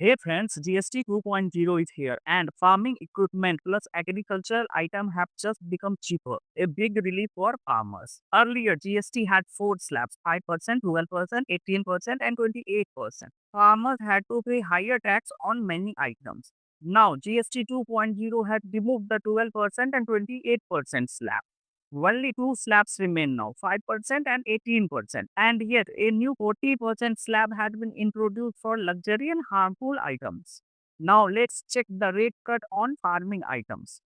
Hey friends, GST 2.0 is here and farming equipment plus agricultural item have just become cheaper, a big relief for farmers. Earlier, GST had four slabs, 5%, 12%, 18% and 28%. Farmers had to pay higher tax on many items. Now, GST 2.0 has removed the 12% and 28% slab. Only two slabs remain now, 5% and 18%. And yet, a new 40% slab has been introduced for luxury and harmful items. Now, let's check the rate cut on farming items.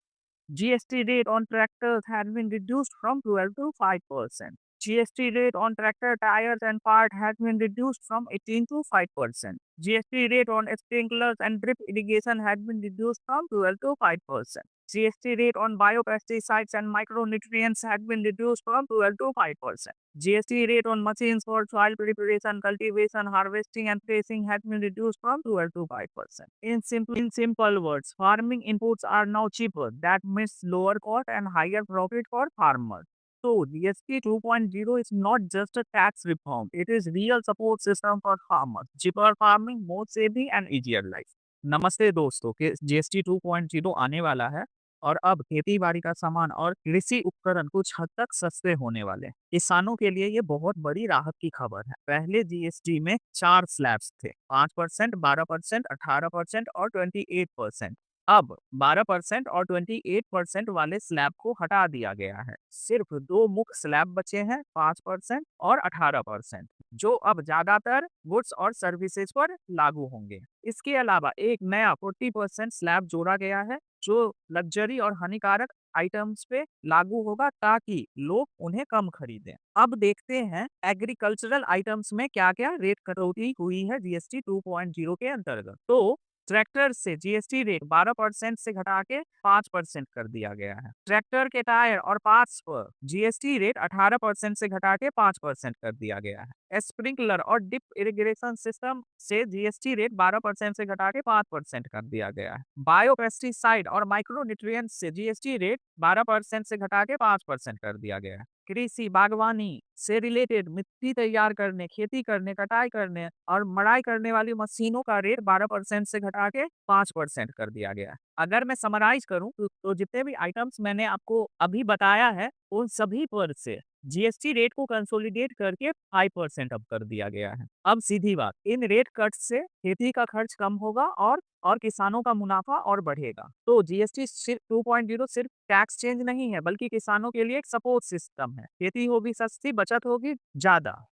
GST rate on tractors has been reduced from 12 to 5%. GST rate on tractor tires and part has been reduced from 18 to 5%. GST rate on sprinklers and drip irrigation has been reduced from 12 to 5%. GST rate on biopesticides and micronutrients has been reduced from 12 to 5%. GST rate on machines for soil preparation, cultivation, harvesting, and threshing has been reduced from 12 to 5%. In simple words, farming inputs are now cheaper. That means lower cost and higher profit for farmers. So, GST 2.0 is not just a tax reform, it is real support system for farmers. Cheaper farming, more saving, and easier life. नमस्ते दोस्तों के GST 2.0 आने वाला है और अब खेती बाड़ी का सामान और कृषि उपकरण कुछ हद तक सस्ते होने वाले हैं। किसानों के लिए ये बहुत बड़ी राहत की खबर है। पहले जीएसटी में चार स्लैब्स थे, 5%, 12%, 18% और 28%। अब 12% और 28% वाले स्लैब को हटा दिया गया है। सिर्फ दो मुख्य स्लैब बचे हैं, 5% और 18%, जो अब ज्यादातर गुड्स और सर्विसेज पर लागू होंगे। इसके अलावा एक नया 40% स्लैब जोड़ा गया है, जो लग्जरी और हानिकारक आइटम्स पे लागू होगा ताकि लोग उन्हें कम खरीदें। अब देखते हैं एग्रीकल्चरल आइटम्स में क्या-क्या रेट कटौती हुई है जीएसटी 2.0 के अंतर्गत। तो ट्रैक्टर से जीएसटी रेट 12% से घटा के 5% कर दिया गया है। ट्रैक्टर के टायर और पार्ट्स पर जीएसटी रेट 18% से घटा के 5% कर दिया गया है। स्प्रिंकलर और डिप इरिगेशन सिस्टम से जीएसटी रेट 12% से घटा के 5% कर दिया गया है। बायोपेस्टिसाइड और माइक्रो न्यूट्रिएंट्स से जीएसटी रेट 12% से घटा के 5% कर दिया गया है। कृषि बागवानी से रिलेटेड मिट्टी तैयार करने, खेती करने, कटाई करने और मड़ाई करने वाली मशीनों का रेट 12% से घटा के 5% कर दिया गया है। अगर मैं समराइज करूं तो जितने भी आइटम्स मैंने आपको अभी बताया है, उन सभी पर से जीएसटी रेट को कंसोलिडेट करके 5% अब कर दिया गया है। अब सीधी बात, इन रेट कट से खेती का खर्च कम होगा और किसानों का मुनाफा और बढ़ेगा। तो जीएसटी सिर्फ 2.0 सिर्फ टैक्स चेंज नहीं है, बल्कि किसानों के लिए एक सपोर्ट सिस्टम है। खेती होगी सस्ती, बचत होगी ज्यादा।